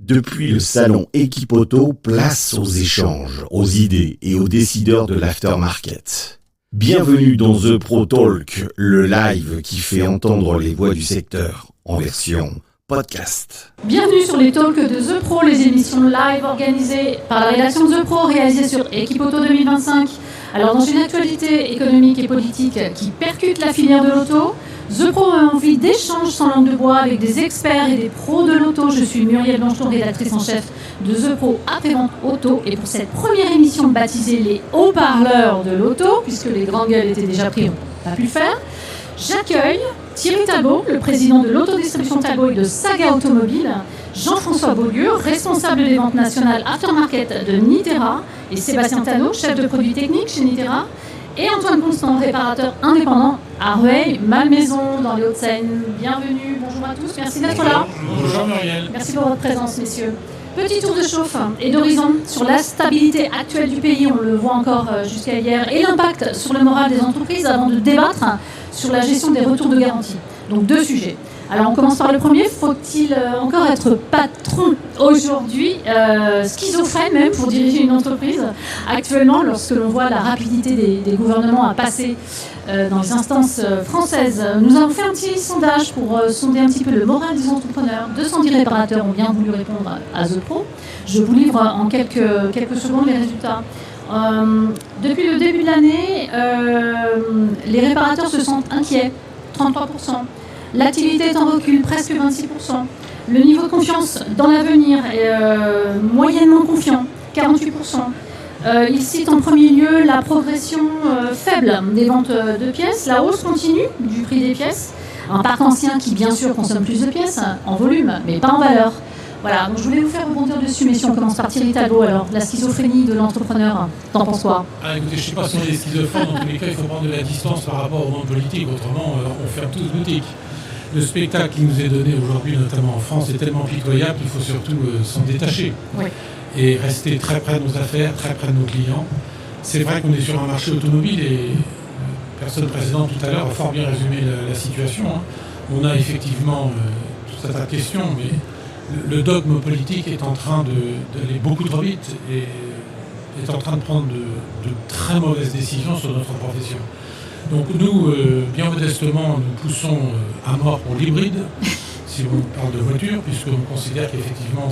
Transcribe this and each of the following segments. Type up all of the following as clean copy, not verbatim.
Depuis le salon Equipoto, place aux échanges, aux idées et aux décideurs de l'aftermarket. Bienvenue dans The Pro Talk, le live qui fait entendre les voix du secteur en version podcast. Bienvenue sur les talks de The Pro, les émissions live organisées par la rédaction de The Pro, réalisées sur Equipoto 2025. Alors dans une actualité économique et politique qui percute la filière de l'auto, The Pro a envie d'échanges sans langue de bois avec des experts et des pros de l'auto. Je suis Muriel Blancheton, rédactrice en chef de The Pro après-vente auto. Et pour cette première émission baptisée les haut-parleurs de l'auto, puisque les grands gueules étaient déjà pris, on n'a pu le faire, j'accueille Thierry Talbot, le président de l'autodistribution Talbot et de Saga Automobile, Jean-François Beaulieu, responsable des ventes nationales aftermarket de Nitera, et Sébastien Tano, chef de produits techniques chez Nitera, et Antoine Constant, réparateur indépendant à Rueil, Malmaison, dans les Hauts-de-Seine. Bienvenue, bonjour à tous, merci d'être là. Bonjour Muriel. Merci pour votre présence, messieurs. Petit tour de chauffe et d'horizon sur la stabilité actuelle du pays, on le voit encore jusqu'à hier, et l'impact sur le moral des entreprises avant de débattre sur la gestion des retours de garantie. Donc deux sujets. Alors on commence par le premier, faut-il encore être patron aujourd'hui, schizophrène même pour diriger une entreprise actuellement lorsque l'on voit la rapidité des gouvernements à passer dans les instances françaises. Nous avons fait un petit sondage pour sonder un petit peu le moral des entrepreneurs. 210 réparateurs ont bien voulu répondre à The Pro. Je vous livre en quelques secondes les résultats. Depuis le début de l'année, les réparateurs se sentent inquiets, 33%. L'activité est en recul, presque 26%. Le niveau de confiance dans l'avenir est moyennement confiant, 48%. Il cite en premier lieu la progression faible des ventes de pièces, la hausse continue du prix des pièces, un parc ancien qui bien sûr consomme plus de pièces en volume, mais pas en valeur. Voilà, donc je voulais vous faire rebondir dessus, mais si on commence par Thierry Talbot, alors la schizophrénie de l'entrepreneur, t'en penses quoi ? Écoutez, je ne sais pas si on est schizophrène, dans tous les cas, il faut prendre de la distance par rapport au monde politique, autrement on ferme tous boutique. Le spectacle qui nous est donné aujourd'hui, notamment en France, est tellement pitoyable qu'il faut surtout s'en détacher. Oui. Et rester très près de nos affaires, très près de nos clients. C'est vrai qu'on est sur un marché automobile et la personne précédente tout à l'heure a fort bien résumé la situation. On a effectivement tout un tas de questions, mais le dogme politique est en train d'aller beaucoup trop vite et est en train de prendre de très mauvaises décisions sur notre profession. Donc nous, bien modestement, nous poussons à mort pour l'hybride, si on parle de voiture, puisqu'on considère qu'effectivement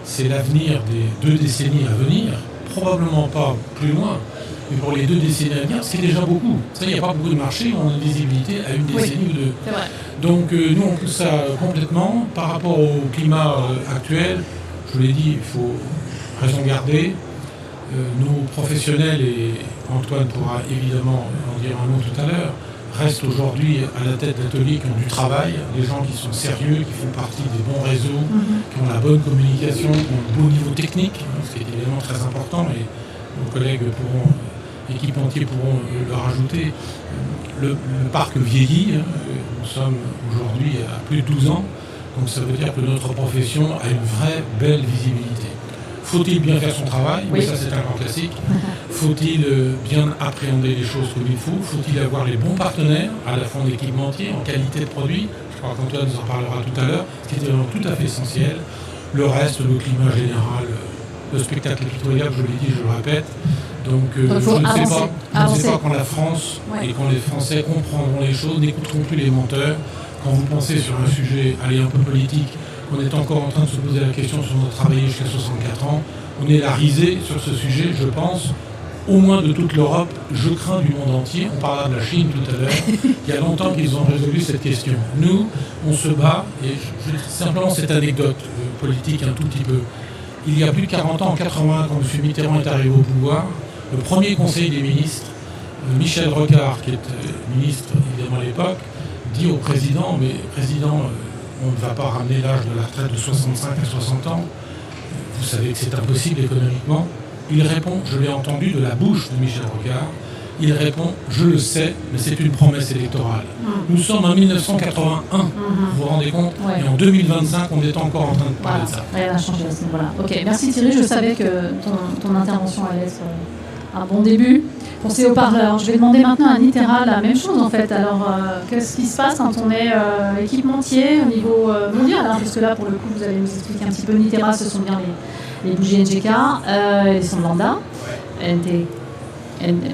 c'est l'avenir des 2 décennies à venir, probablement pas plus loin, mais pour les 2 décennies à venir, c'est déjà beaucoup. Ça, il n'y a pas beaucoup de marché, on a une visibilité à une décennie ou deux. C'est vrai. Donc nous, on pousse ça complètement. Par rapport au climat actuel, je vous l'ai dit, il faut raison garder. Nos professionnels, et Antoine pourra évidemment en dire un mot tout à l'heure, restent aujourd'hui à la tête d'ateliers qui ont du travail, des gens qui sont sérieux, qui font partie des bons réseaux, qui ont la bonne communication, qui ont le bon niveau technique, ce qui est évidemment très important, et nos collègues équipementiers pourront le rajouter. Le parc vieillit, nous sommes aujourd'hui à plus de 12 ans, donc ça veut dire que notre profession a une vraie belle visibilité. Faut-il bien faire son travail ? Oui, ça c'est un grand classique. Faut-il bien appréhender les choses comme il faut ? Faut-il avoir les bons partenaires, à la fois en équipementier, en qualité de produit ? Je crois qu'Antoine nous en parlera tout à l'heure, ce qui est vraiment tout à fait essentiel. Le reste, le climat général, le spectacle est pitoyable, je l'ai dit, je le répète. Donc je ne sais pas quand la France et quand les Français comprendront les choses, n'écouteront plus les menteurs. Quand vous pensez sur un sujet, allez, un peu politique, on est encore en train de se poser la question si on doit travailler jusqu'à 64 ans. On est la risée sur ce sujet, je pense, au moins de toute l'Europe. Je crains du monde entier. On parlera de la Chine tout à l'heure. Il y a longtemps qu'ils ont résolu cette question. Nous, on se bat, et je dis simplement cette anecdote politique un tout petit peu. Il y a plus de 40 ans, en 80, quand M. Mitterrand est arrivé au pouvoir, le premier conseil des ministres, Michel Rocard, qui est ministre évidemment à l'époque, dit au président, mais président, on ne va pas ramener l'âge de la retraite de 65 à 60 ans. Vous savez que c'est impossible économiquement. Il répond, je l'ai entendu de la bouche de Michel Rocard, il répond, je le sais, mais c'est une promesse électorale. Nous sommes en 1981, vous vous rendez compte ? Et en 2025, on est encore en train de parler de ça. Rien n'a changé à ce niveau-là. Ok, merci Thierry, je savais que ton intervention allait être un bon début pour ces haut-parleurs. Je vais demander maintenant à Nitera la même chose en fait. Alors, qu'est-ce qui se passe quand on est équipementier au niveau mondial, hein, puisque là, pour le coup, vous allez nous expliquer un petit peu. Nitera, ce sont bien les bougies NGK, les sons Lambda, NTK,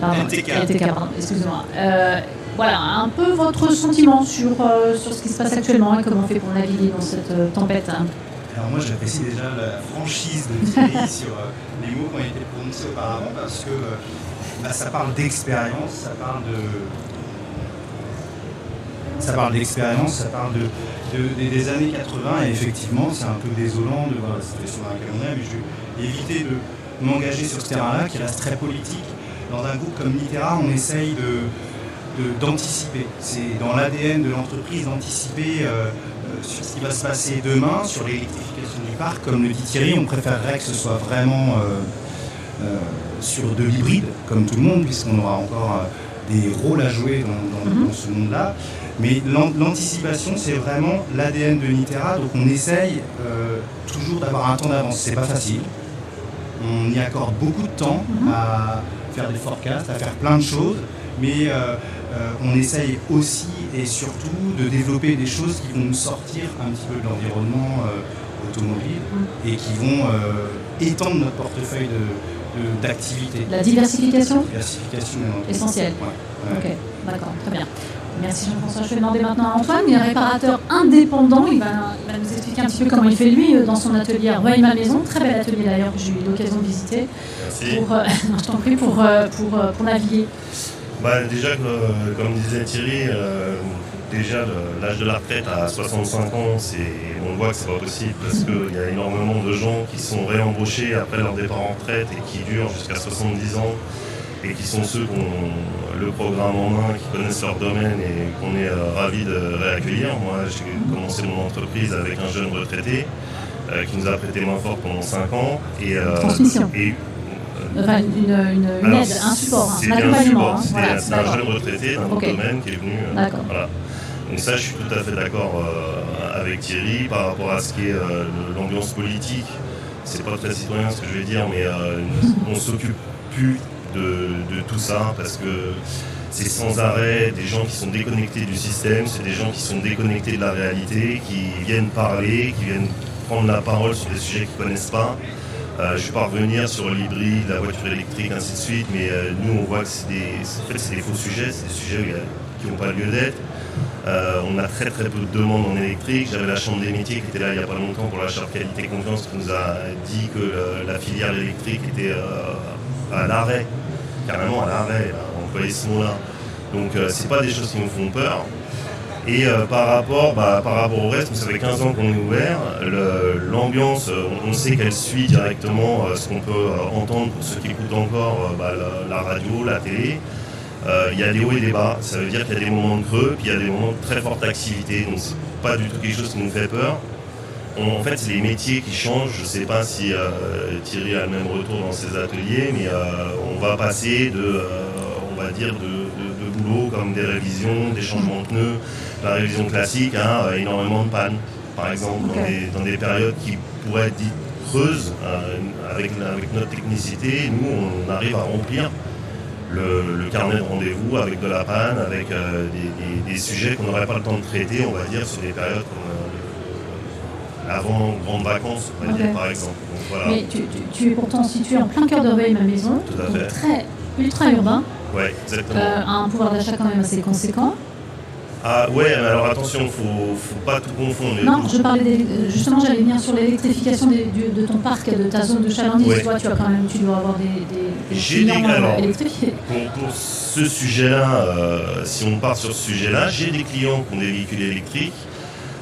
pardon, excusez-moi. Voilà, un peu votre sentiment sur ce qui se passe actuellement et comment on fait pour naviguer dans cette tempête. Alors moi j'apprécie déjà la franchise de Thierry sur les mots qui ont été prononcés auparavant parce que ça parle d'expérience, ça parle d'expérience, ça parle des années 80 et effectivement c'est un peu désolant de voir la situation dans laquelle on est, mais je vais éviter de m'engager sur ce terrain-là qui reste très politique. Dans un groupe comme Nitera, on essaye d'anticiper. C'est dans l'ADN de l'entreprise d'anticiper sur ce qui va se passer demain, sur l'électrification du parc. Comme le dit Thierry, on préférerait que ce soit vraiment sur de l'hybride, comme tout le monde, puisqu'on aura encore des rôles à jouer dans ce monde-là. Mais l'anticipation, c'est vraiment l'ADN de Nitera, donc on essaye toujours d'avoir un temps d'avance. C'est pas facile. On y accorde beaucoup de temps à faire des forecasts, à faire plein de choses, mais on essaye aussi et surtout de développer des choses qui vont nous sortir un petit peu de l'environnement automobile et qui vont étendre notre portefeuille d'activités. La diversification essentielle. Ouais. Ok, d'accord, très bien. Merci Jean-François. Je vais demander maintenant à Antoine, il est réparateur indépendant. Il va nous expliquer un petit peu comment il fait lui dans son atelier à Rueil-Malmaison. Très bel atelier d'ailleurs que j'ai eu l'occasion de visiter. Merci. Je t'en prie pour naviguer. Déjà, comme disait Thierry, déjà l'âge de la retraite à 65 ans, on voit que c'est pas possible parce qu'il y a énormément de gens qui sont réembauchés après leur départ en retraite et qui durent jusqu'à 70 ans et qui sont ceux qui ont le programme en main, qui connaissent leur domaine et qu'on est ravis de réaccueillir. Moi, j'ai commencé mon entreprise avec un jeune retraité qui nous a prêté main forte pendant 5 ans. Transmission. Enfin, une aide, un support, un accompagnement. C'est un jeune retraité d'un autre domaine qui est venu. Voilà. Donc ça, je suis tout à fait d'accord avec Thierry par rapport à ce qui est l'ambiance politique. C'est pas très citoyen ce que je vais dire, mais on s'occupe plus de tout ça parce que c'est sans arrêt des gens qui sont déconnectés du système, c'est des gens qui sont déconnectés de la réalité, qui viennent parler, qui viennent prendre la parole sur des sujets qu'ils ne connaissent pas. Je ne vais pas revenir sur l'hybride, la voiture électrique, ainsi de suite, mais nous on voit que c'est des faux sujets, c'est des sujets qui n'ont pas lieu d'être. On a très très peu de demandes en électrique. J'avais la Chambre des métiers qui était là il n'y a pas longtemps pour la charte qualité confiance qui nous a dit que la filière électrique était à l'arrêt, carrément à l'arrêt, on employait ce mot-là. Donc c'est pas des choses qui nous font peur. Et par rapport au reste, ça fait 15 ans qu'on est ouvert, l'ambiance, on sait qu'elle suit directement ce qu'on peut entendre pour ceux qui écoutent encore la radio, la télé. Il y a des hauts et des bas, ça veut dire qu'il y a des moments de creux, puis il y a des moments de très forte activité, donc c'est pas du tout quelque chose qui nous fait peur. En fait, c'est les métiers qui changent. Je ne sais pas si Thierry a le même retour dans ses ateliers, mais on va passer de boulot comme des révisions, des changements de pneus, la révision classique, à énormément de pannes, par exemple, dans des périodes qui pourraient être dites creuses. Avec notre technicité, nous, on arrive à remplir le carnet de rendez-vous avec de la panne, avec des sujets qu'on n'aurait pas le temps de traiter, on va dire, sur des périodes comme avant grandes vacances, on va dire, par exemple. Donc, voilà. Mais tu es pourtant situé en plein cœur de Rueil-Malmaison, donc très ultra urbain, exactement. un pouvoir d'achat quand même assez conséquent. Ah ouais, mais alors attention, faut pas tout confondre. Non, je parlais justement, j'allais venir sur l'électrification de ton parc, de ta zone de chalandise. Ouais. Toi, tu dois avoir des clients électriques. Pour ce sujet-là, si on part sur ce sujet-là, j'ai des clients qui ont des véhicules électriques.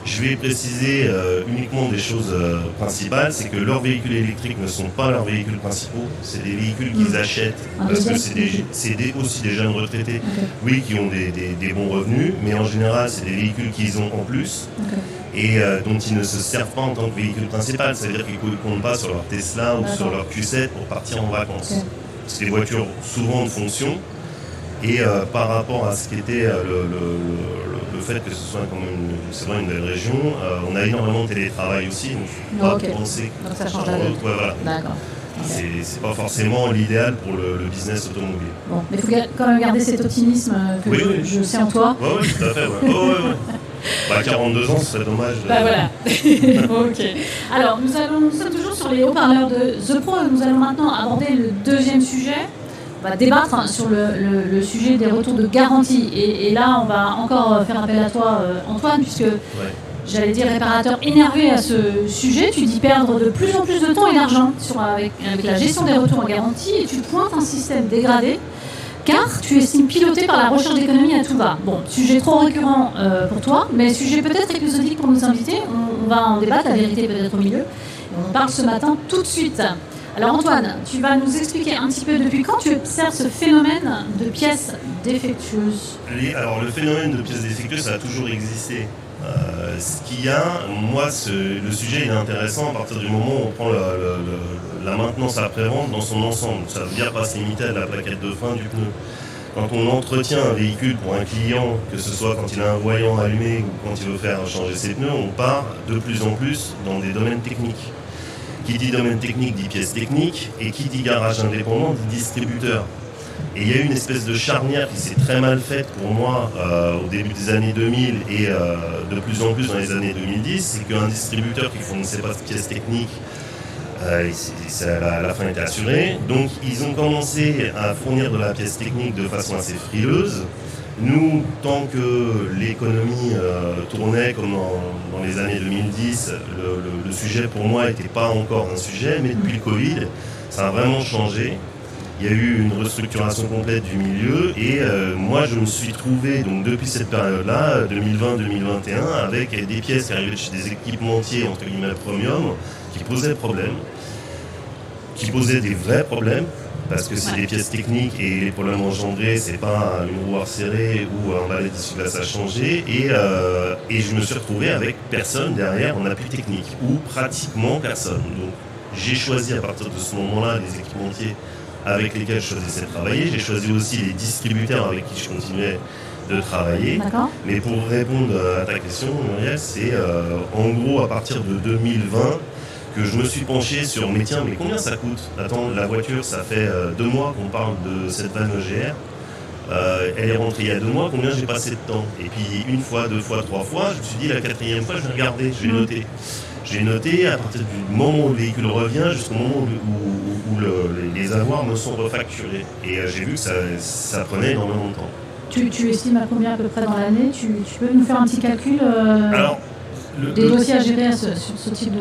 Je vais préciser uniquement des choses principales, c'est que leurs véhicules électriques ne sont pas leurs véhicules principaux, c'est des véhicules qu'ils achètent, parce que c'est aussi des jeunes retraités, oui, qui ont des bons revenus, mais en général, c'est des véhicules qu'ils ont en plus, et dont ils ne se servent pas en tant que véhicule principal, c'est-à-dire qu'ils ne comptent pas sur leur Tesla ou sur leur Q7 pour partir en vacances. C'est des voitures souvent de fonction, et par rapport à ce qu'était le fait que ce soit quand même une belle région, on a énormément de télétravail aussi, donc il ne faut pas penser donc ça change voilà. D'accord. c'est pas forcément l'idéal pour le business automobile. Bon, mais il faut quand même garder cet optimisme que je sais en toi. Oui, tout à fait. Ouais. 42 ans, ce serait dommage. Voilà. Ok. Alors, nous sommes toujours sur les haut-parleurs de The Pro. Nous allons maintenant aborder le deuxième sujet. On va débattre sur le sujet des retours de garantie. Et là, on va encore faire appel à toi, Antoine, puisque j'allais dire réparateur énervé à ce sujet. Tu dis perdre de plus en plus de temps et d'argent avec la gestion des retours en garantie et tu pointes un système dégradé car tu estimes piloté par la recherche d'économie à tout va. Bon, sujet trop récurrent pour toi, mais sujet peut-être épisodique pour nos invités. On va en débattre, la vérité peut-être au milieu. On en parle ce matin tout de suite. Alors Antoine, tu vas nous expliquer un petit peu depuis quand tu observes ce phénomène de pièces défectueuses. Alors le phénomène de pièces défectueuses, ça a toujours existé. Ce qu'il y a, moi, le sujet est intéressant à partir du moment où on prend la maintenance après-vente dans son ensemble. Ça veut dire pas se limiter à la plaquette de frein du pneu. Quand on entretient un véhicule pour un client, que ce soit quand il a un voyant allumé ou quand il veut faire changer ses pneus, on part de plus en plus dans des domaines techniques. Qui dit domaine technique dit pièces techniques, et qui dit garage indépendant dit distributeur. Et il y a eu une espèce de charnière qui s'est très mal faite pour moi au début des années 2000 et de plus en plus dans les années 2010, c'est qu'un distributeur qui ne fournissait pas de pièces techniques, la fin était assurée. Donc ils ont commencé à fournir de la pièce technique de façon assez frileuse. Nous, tant que l'économie tournait comme dans les années 2010, le sujet pour moi n'était pas encore un sujet, mais depuis le Covid, ça a vraiment changé. Il y a eu une restructuration complète du milieu et moi je me suis trouvé donc depuis cette période-là, 2020-2021, avec des pièces qui arrivaient chez des équipementiers entre guillemets premium qui posaient problème, qui posaient des vrais problèmes. Parce que c'est des pièces techniques et les problèmes engendrés, c'est pas une roue serrée ou un balai d'essuie-glace à changer. Et je me suis retrouvé avec personne derrière en appui technique, ou pratiquement personne. Donc j'ai choisi à partir de ce moment-là les équipementiers avec lesquels je choisissais de travailler. J'ai choisi aussi les distributeurs avec qui je continuais de travailler. D'accord. Mais pour répondre à ta question, Muriel, c'est en gros à partir de 2020, que je me suis penché sur mais combien ça coûte ? Attends, la voiture, ça fait 2 mois qu'on parle de cette vanne EGR. Elle est rentrée il y a 2 mois, combien j'ai passé de temps ? Et puis 1 fois, 2 fois, 3 fois, je me suis dit la 4e fois, je vais regarder, je vais noter. J'ai noté à partir du moment où le véhicule revient jusqu'au moment où les avoirs me sont refacturés. Et j'ai vu que ça prenait énormément de temps. Tu estimes à combien à peu près dans l'année ? Tu peux nous faire un petit calcul Alors, des dossiers à gérer sur ce type de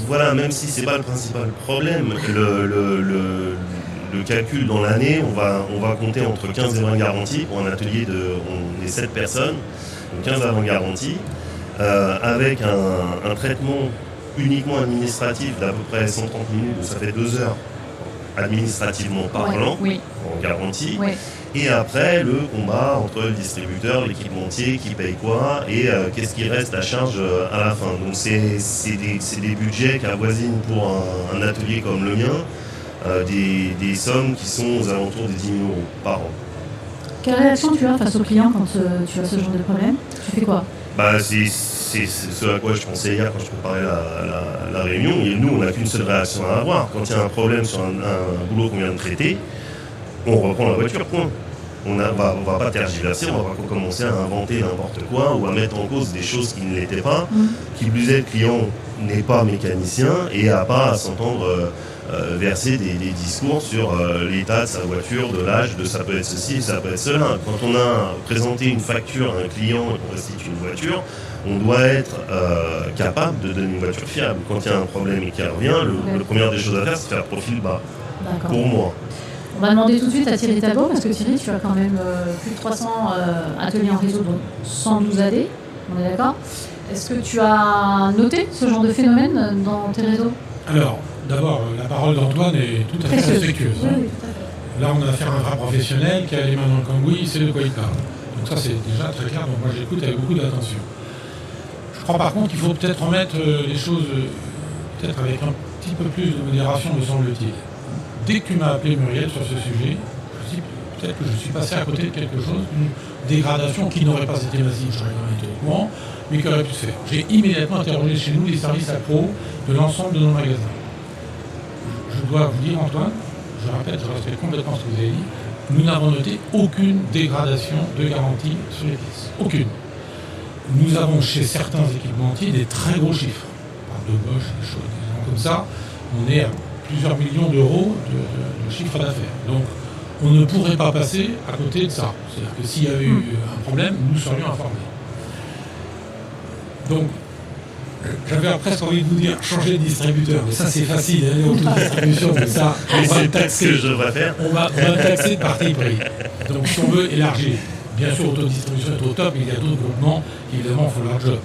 voilà, même si c'est pas le principal problème, le calcul dans l'année, on va compter entre 15 et 20 garanties pour un atelier on est 7 personnes, donc 15 à 20 garanties, avec un traitement uniquement administratif d'à peu près 130 minutes, donc ça fait 2 heures administrativement parlant, en garantie. Oui. Et après, le combat entre le distributeur, l'équipementier, qui paye quoi, et qu'est-ce qui reste à charge à la fin. Donc c'est des budgets qui avoisinent pour un atelier comme le mien, des sommes qui sont aux alentours des 10 000 € par an. Quelle réaction tu as face aux clients quand tu as ce genre de problème ? Tu fais quoi ? C'est ce à quoi je pensais hier quand je préparais la réunion. Et nous, on n'a qu'une seule réaction à avoir. Quand il y a un problème sur un boulot qu'on vient de traiter, on reprend la voiture, point. On va pas tergiverser, on va pas commencer à inventer n'importe quoi ou à mettre en cause des choses qui ne l'étaient pas. Qui plus est, le client n'est pas mécanicien et n'a pas à s'entendre verser des discours sur l'état de sa voiture, de l'âge, de ça peut être ceci, ça peut être cela. Quand on a présenté une facture à un client et qu'on restitue une voiture, on doit être capable de donner une voiture fiable. Quand il y a un problème et qu'il revient, la première des choses à faire, c'est faire profil bas. D'accord. Pour moi. On va demander tout de suite à Thierry Talbot, parce que Thierry, tu as quand même plus de 300 ateliers en réseau, dont 112 AD, on est d'accord ? Est-ce que tu as noté ce genre de phénomène dans tes réseaux ? Alors, d'abord, la parole d'Antoine est tout à fait respectueuse. Oui, tout à fait. Là, on a affaire à un vrai professionnel qui a les mains dans le cambouis, il sait de quoi il parle. Donc ça, c'est déjà très clair, donc moi j'écoute avec beaucoup d'attention. Je crois par contre qu'il faut peut-être remettre les choses, peut-être avec un petit peu plus de modération, me semble-t-il. Dès que tu m'as appelé, Muriel, sur ce sujet, je me suis dit peut-être que je suis passé à côté de quelque chose, une dégradation qui n'aurait pas été massive, j'aurais quand même été au courant, mais qui aurait pu se faire. J'ai immédiatement interrogé chez nous les services appro de l'ensemble de nos magasins. je dois vous dire, Antoine, je répète, je respecte complètement ce que vous avez dit, nous n'avons noté aucune dégradation de garantie sur les pièces. Aucune. Nous avons chez certains équipementiers des très gros chiffres. On parle de Bosch, des choses comme ça. On est à plusieurs millions d'euros de chiffre d'affaires. Donc, on ne pourrait pas passer à côté de ça. C'est-à-dire que s'il y avait eu un problème, nous serions informés. Donc, j'avais presque envie de vous dire changer de distributeur, mais ça c'est facile, aller en distribution, mais ça, on va le taxer. Ce que je devrais faire. On va le taxer de parti pris. Donc si on veut élargir, bien sûr, autodistribution est au top, mais il y a d'autres groupements qui évidemment font leur job.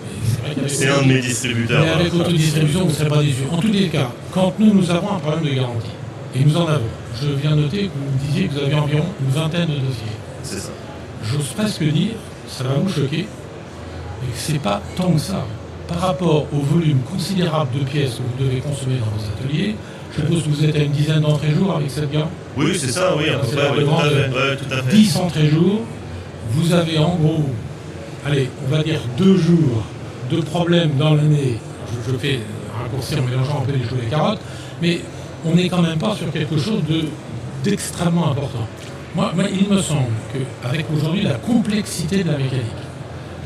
C'est un de mes distributeurs. Mais avec autodistribution, vous ne serez pas déçus. En tous les cas, quand nous avons un problème de garantie, et nous en avons, je viens noter que vous me disiez que vous aviez environ une vingtaine de dossiers. C'est ça. J'ose presque dire, ça va vous choquer, mais que c'est pas tant que ça. Par rapport au volume considérable de pièces que vous devez consommer dans vos ateliers, je suppose que vous êtes à une dizaine d'entrées jour avec cette gamme. Oui, c'est ça, oui, tout à fait. 10 entrées jour, vous avez en gros, allez, on va dire 2 jours de problèmes dans l'année. Je fais un raccourci en mélangeant un peu les choux et les carottes, mais on n'est quand même pas sur quelque chose d'extrêmement important. Moi, il me semble qu'avec aujourd'hui la complexité de la mécanique,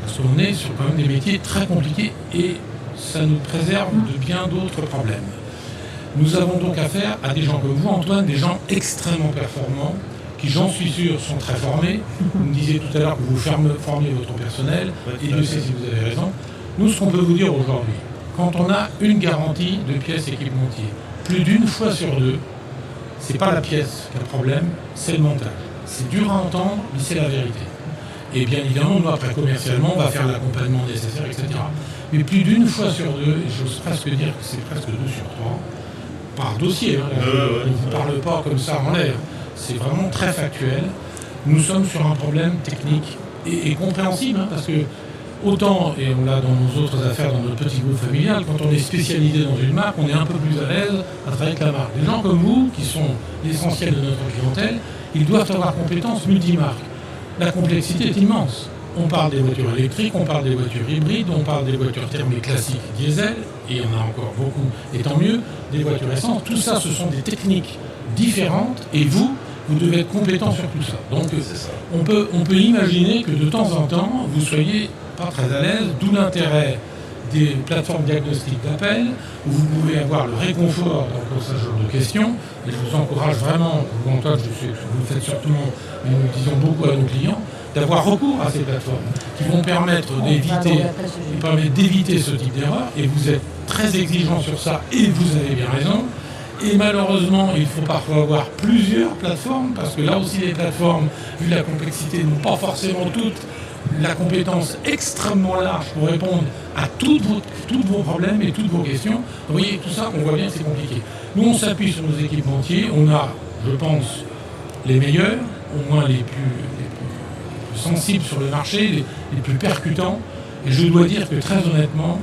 parce qu'on est sur quand même des métiers très compliqués et ça nous préserve de bien d'autres problèmes. Nous avons donc affaire à des gens comme vous, Antoine, des gens extrêmement performants, qui, j'en suis sûr, sont très formés. Vous me disiez tout à l'heure que vous formiez votre personnel, et Dieu sait si vous avez raison. Nous, ce qu'on peut vous dire aujourd'hui, quand on a une garantie de pièces équipementier, plus d'une fois sur deux, c'est pas la pièce qui a le problème, c'est le montage. C'est dur à entendre, mais c'est la vérité. Et bien évidemment, nous, après, commercialement, on va faire l'accompagnement nécessaire, etc. Mais plus d'une fois sur deux, et j'ose presque dire que c'est presque 2 sur 3, par dossier, hein, on ne vous parle pas comme ça en l'air, c'est vraiment très factuel. Nous sommes sur un problème technique et compréhensible, hein, parce que autant, et on l'a dans nos autres affaires, dans notre petit groupe familial, quand on est spécialisé dans une marque, on est un peu plus à l'aise à travailler avec la marque. Les gens comme vous, qui sont l'essentiel de notre clientèle, ils doivent avoir compétences multimarques. La complexité est immense. On parle des voitures électriques, on parle des voitures hybrides, on parle des voitures thermiques classiques diesel, et il y en a encore beaucoup, et tant mieux, des voitures essence. Tout ça, ce sont des techniques différentes, et vous devez être compétent sur tout ça. Donc, on peut imaginer que de temps en temps, vous soyez pas très à l'aise, d'où l'intérêt des plateformes diagnostiques d'appel, où vous pouvez avoir le réconfort dans ce genre de questions. Et je vous encourage vraiment, vous Antoine, vous le faites surtout, mais nous le disons beaucoup à nos clients, d'avoir recours à ces plateformes qui vont permettre d'éviter ce type d'erreur. Et vous êtes très exigeant sur ça, et vous avez bien raison. Et malheureusement, il faut parfois avoir plusieurs plateformes, parce que là aussi les plateformes, vu la complexité, n'ont pas forcément toutes la compétence extrêmement large pour répondre à tous vos problèmes et toutes vos questions. Vous voyez, tout ça, on voit bien que c'est compliqué. Nous, on s'appuie sur nos équipementiers. On a, je pense, les meilleurs, au moins les plus sensibles sur le marché, les plus percutants. Et je dois dire que très honnêtement,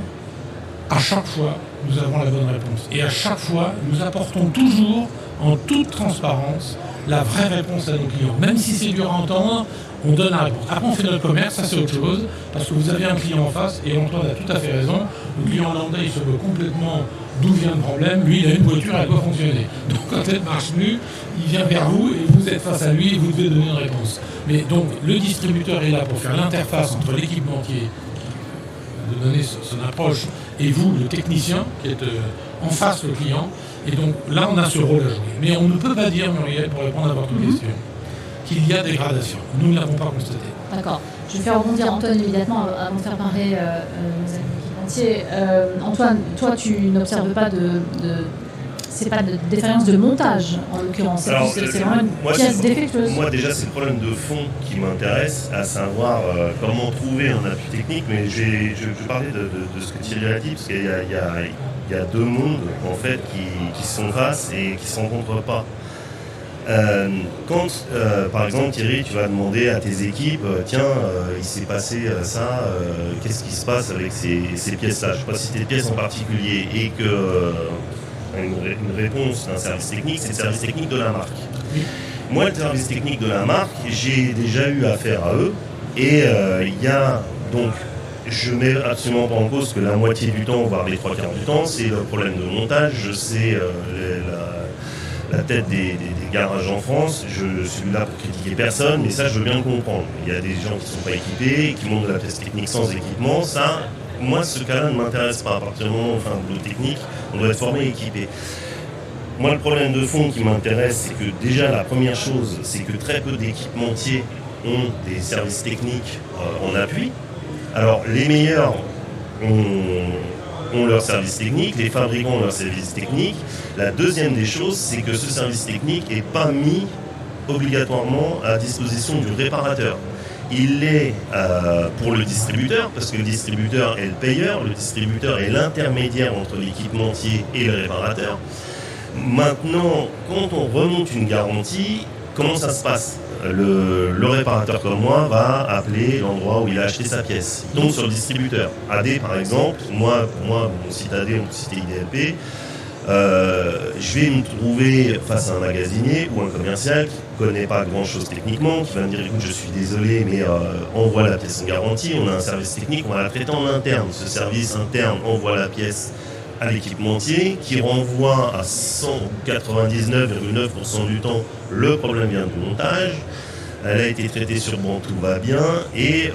à chaque fois, nous avons la bonne réponse. Et à chaque fois, nous apportons toujours, en toute transparence, la vraie réponse à nos clients. Même si c'est dur à entendre, on donne la réponse. Après, on fait notre commerce, ça c'est autre chose, parce que vous avez un client en face, et Antoine a tout à fait raison. Le client lambda, il se veut complètement d'où vient le problème. Lui, il a une voiture, elle doit fonctionner. Donc quand elle ne marche plus, il vient vers vous, et vous êtes face à lui, et vous devez donner une réponse. Mais donc, le distributeur est là pour faire l'interface entre l'équipementier, de donner son approche, et vous, le technicien, qui est en face le client. Et donc là, on a ce rôle à jouer. Mais on ne peut pas dire, Muriel, pour répondre à votre question, qu'il y a dégradation. Nous ne l'avons pas constaté. D'accord. Je vais faire rebondir Antoine, évidemment, avant de faire parler nos amis équipementiers. Antoine, toi, tu n'observes pas c'est pas de défaillance de montage, en l'occurrence. C'est vraiment une pièce défectueuse. Moi, déjà, c'est le problème de fond qui m'intéresse, à savoir comment trouver un appui technique. Mais je vais parler de ce que Thierry a dit, parce qu'il y a 2 mondes, en fait, qui se font face et qui ne se rencontrent pas. Quand, par exemple, Thierry, tu vas demander à tes équipes, tiens, il s'est passé ça, qu'est-ce qui se passe avec ces pièces-là? Je ne sais pas si c'est des pièces en particulier, et que une réponse d'un service technique, c'est le service technique de la marque. Moi, le service technique de la marque, j'ai déjà eu affaire à eux, et il y a donc je ne mets absolument pas en cause que la moitié du temps, voire les 3/4 du temps, c'est le problème de montage. Je sais la tête des garages en France, je suis là pour critiquer personne, mais ça je veux bien le comprendre. Il y a des gens qui ne sont pas équipés, qui montent de la pièce technique sans équipement, ça, moi ce cas-là ne m'intéresse pas. À partir du moment où on fait un boulot technique, on doit être formé et équipé. Moi le problème de fond qui m'intéresse, c'est que déjà la première chose, c'est que très peu d'équipementiers ont des services techniques en appui. Alors les meilleurs ont leur service technique, les fabricants ont leur service technique. La deuxième des choses, c'est que ce service technique n'est pas mis obligatoirement à disposition du réparateur. Il est pour le distributeur, parce que le distributeur est le payeur, le distributeur est l'intermédiaire entre l'équipementier et le réparateur. Maintenant, quand on remonte une garantie, comment ça se passe ? Le réparateur comme moi va appeler l'endroit où il a acheté sa pièce. Donc sur le distributeur. AD par exemple, moi mon site AD, on peut citer IDLP, je vais me trouver face à un magasinier ou un commercial qui ne connaît pas grand chose techniquement, qui va me dire écoute je suis désolé mais envoie la pièce en garantie, on a un service technique, on va la traiter en interne. Ce service interne envoie la pièce à l'équipementier qui renvoie à 199,9% du temps le problème vient du montage, elle a été traitée sur banc, tout va bien et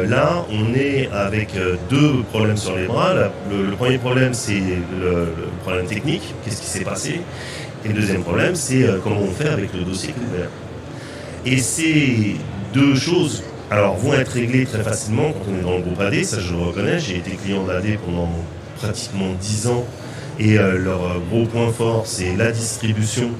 là on est avec deux problèmes sur les bras. Le premier problème c'est le problème technique, qu'est-ce qui s'est passé, et le deuxième problème c'est comment on fait avec le dossier qui est ouvert. Et ces deux choses vont être réglées très facilement quand on est dans le groupe AD, ça je le reconnais, j'ai été client d'AD pendant pratiquement 10 ans et leur gros point fort c'est la distribution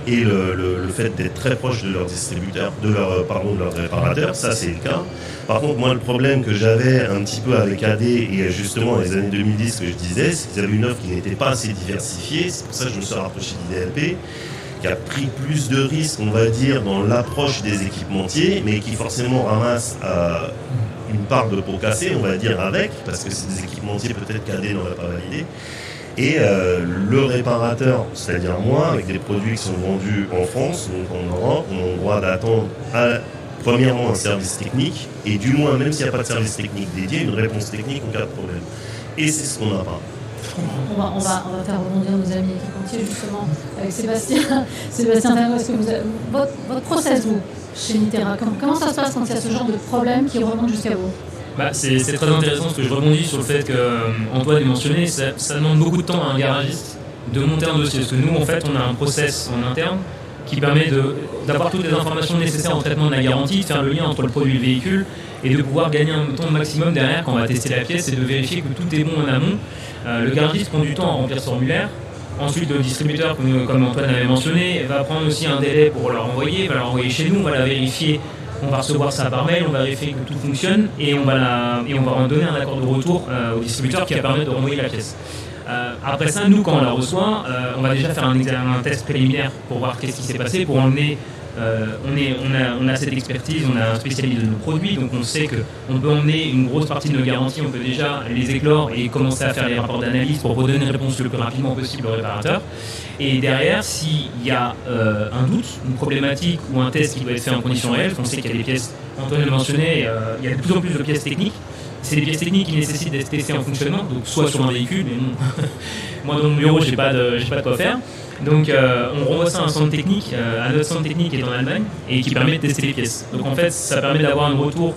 et le fait d'être très proche de leur distributeur, de leur réparateur, ça c'est le cas. Par contre moi le problème que j'avais un petit peu avec AD et justement dans les années 2010 que je disais, c'est qu'ils avaient une offre qui n'était pas assez diversifiée, c'est pour ça que je me suis rapproché d'IDLP, qui a pris plus de risques on va dire dans l'approche des équipementiers, mais qui forcément ramasse une part de pot cassé, on va dire, avec, parce que c'est des équipementiers peut-être qu'AD n'aurait pas validé. Et le réparateur, c'est-à-dire moi, avec des produits qui sont vendus en France, donc en Europe, on a le droit d'attendre premièrement un service technique, et du moins, même s'il n'y a pas de service technique dédié, une réponse technique en cas de problème. Et c'est ce qu'on n'a pas. On va faire rebondir nos amis équipementiers justement avec Sébastien. Sébastien Tano, est-ce que votre process, vous, chez Nitera, comment ça se passe quand il y a ce genre de problème qui remonte jusqu'à vous ? C'est très intéressant parce que je rebondis sur le fait qu'Antoine est mentionné, ça demande beaucoup de temps à un garagiste de monter un dossier. Parce que nous, en fait, on a un process en interne qui permet d'avoir toutes les informations nécessaires au traitement de la garantie, de faire le lien entre le produit et le véhicule et de pouvoir gagner un temps maximum derrière quand on va tester la pièce et de vérifier que tout est bon en amont. Le garagiste prend du temps à remplir ce formulaire. Ensuite, le distributeur, comme Antoine avait mentionné, va prendre aussi un délai pour la renvoyer, va la renvoyer chez nous, on va la vérifier, on va recevoir ça par mail, on va vérifier que tout fonctionne et on va en donner un accord de retour au distributeur qui va permettre de renvoyer la pièce. Après ça, nous, quand on la reçoit, on va déjà faire un test préliminaire pour voir qu'est-ce qui s'est passé, pour emmener. On a cette expertise, on a un spécialiste de nos produits, donc on sait qu'on peut emmener une grosse partie de nos garanties, on peut déjà les éclore et commencer à faire les rapports d'analyse pour redonner une réponse le plus rapidement possible au réparateur. Et derrière, s'il y a un doute, une problématique ou un test qui doit être fait en conditions réelles, on sait qu'il y a des pièces, Antoine le mentionnait, il y a de plus en plus de pièces techniques. C'est des pièces techniques qui nécessitent d'être testées en fonctionnement, donc soit sur un véhicule, mais non. Moi dans mon bureau, j'ai pas de quoi faire. Donc on renvoie ça à un centre technique, à notre centre technique qui est en Allemagne et qui permet de tester les pièces. Donc en fait, ça permet d'avoir un retour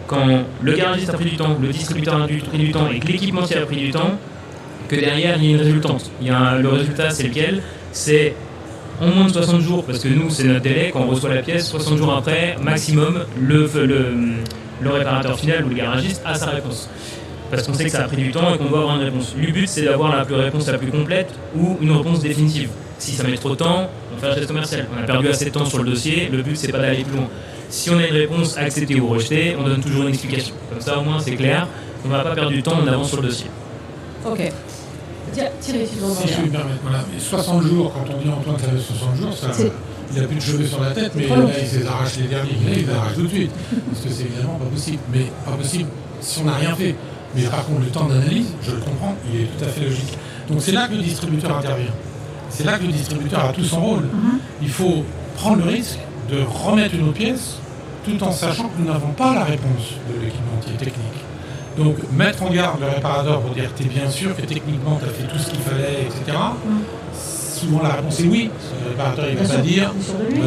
quand le garagiste a pris du temps, le distributeur a pris du temps et que l'équipementier a pris du temps, que derrière il y a une résultante. Le résultat, c'est lequel ? C'est en moins de 60 jours, parce que nous, c'est notre délai, quand on reçoit la pièce, 60 jours après, maximum, le réparateur final ou le garagiste a sa réponse. Parce qu'on sait que ça a pris du temps et qu'on doit avoir une réponse. Le but, c'est d'avoir la réponse la plus complète ou une réponse définitive. Si ça met trop de temps, on fait un geste commercial. On a perdu assez de temps sur le dossier, le but, c'est pas d'aller plus loin. Si on a une réponse acceptée ou rejetée, on donne toujours une explication. Comme ça, au moins, c'est clair. On ne va pas perdre du temps, on avance sur le dossier. Ok. Thierry, tu dois Si je peux me permettre, voilà. 60 jours, quand on dit Antoine, ça fait 60 jours, ça... Il n'a plus de cheveux sur la tête, mais là, il s'est arraché les derniers. Là, il les arrache tout de suite. Parce que c'est évidemment pas possible. Mais pas possible si on n'a rien fait. Mais par contre, le temps d'analyse, je le comprends, il est tout à fait logique. Donc c'est là que le distributeur intervient. C'est là que le distributeur a tout son rôle. Il faut prendre le risque de remettre une autre pièce tout en sachant que nous n'avons pas la réponse de l'équipementier technique. Donc mettre en garde le réparateur pour dire t'es bien sûr que techniquement tu as fait tout ce qu'il fallait, etc. Souvent la réponse est oui. Le réparateur il ne va pas dire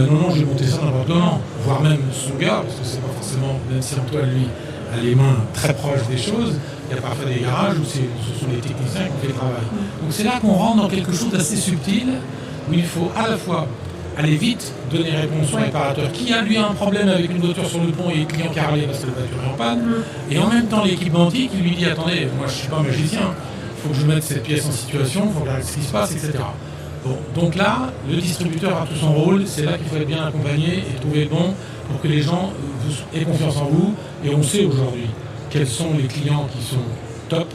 non, j'ai monté ça n'importe comment. Voire même son gars, parce que c'est pas forcément, même si Antoine lui a les mains très proches des choses, il y a parfois des garages où ce sont les techniciens qui ont fait le travail. Donc c'est là qu'on rentre dans quelque chose d'assez subtil, où il faut à la fois aller vite, donner réponse au réparateur qui a lui un problème avec une voiture sur le pont et le client qui a râlé parce que la voiture est en panne, et en même temps l'équipementier qui lui dit attendez, moi je suis pas magicien, il faut que je mette cette pièce en situation, il faut regarder ce qui se passe, etc. Bon, donc là, le distributeur a tout son rôle, c'est là qu'il faut être bien accompagné et trouver le bon pour que les gens aient confiance en vous, et on sait aujourd'hui quels sont les clients qui sont top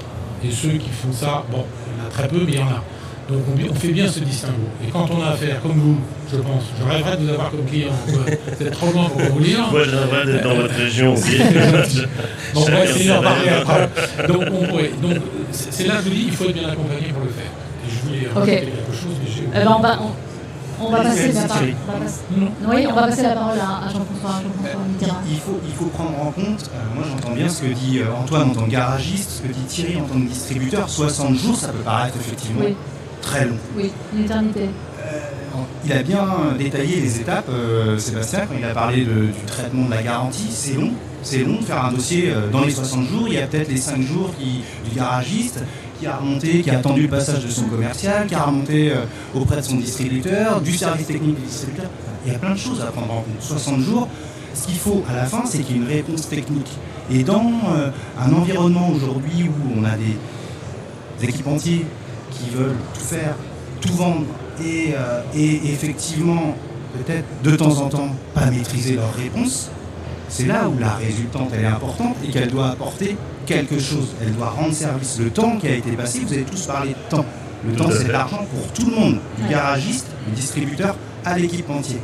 et ceux qui font ça, bon, il y en a très peu, mais il y en a. Donc on fait bien ce distinguo. Et quand on a affaire, comme vous, je pense, je rêverais de vous avoir comme client, c'est trop loin pour vous lire. Moi, je rêverais d'être dans votre région aussi. Donc on va essayer d'en parler après. Donc on pourrait. Donc c'est là que je vous dis, il faut être bien accompagné pour le faire. Et je voulais rajouter quelque chose, mais j'ai... On va passer la parole. Oui, on va passer la parole à Jean-François Mitterrand. Il faut prendre en compte, moi j'entends bien ce que dit Antoine en tant que garagiste, ce que dit Thierry en tant que distributeur. 60 jours, ça peut paraître effectivement très long. Oui, une éternité. Il a bien détaillé les étapes, Sébastien, quand il a parlé du traitement de la garantie. C'est long. C'est long de faire un dossier dans les 60 jours. Il y a peut-être les 5 jours du garagiste qui a remonté, qui a attendu le passage de son commercial, qui a remonté auprès de son distributeur, du service technique du distributeur. Il y a plein de choses à prendre en compte. 60 jours, ce qu'il faut à la fin, c'est qu'il y ait une réponse technique. Et dans un environnement aujourd'hui où on a des équipementiers qui veulent tout faire, tout vendre, et effectivement, peut-être de temps en temps, pas maîtriser leur réponse, c'est là où la résultante elle est importante et qu'elle doit apporter quelque chose. Elle doit rendre service. Le temps qui a été passé, vous avez tous parlé de temps. Le temps, c'est de l'argent pour tout le monde, du garagiste, du distributeur, à l'équipementier.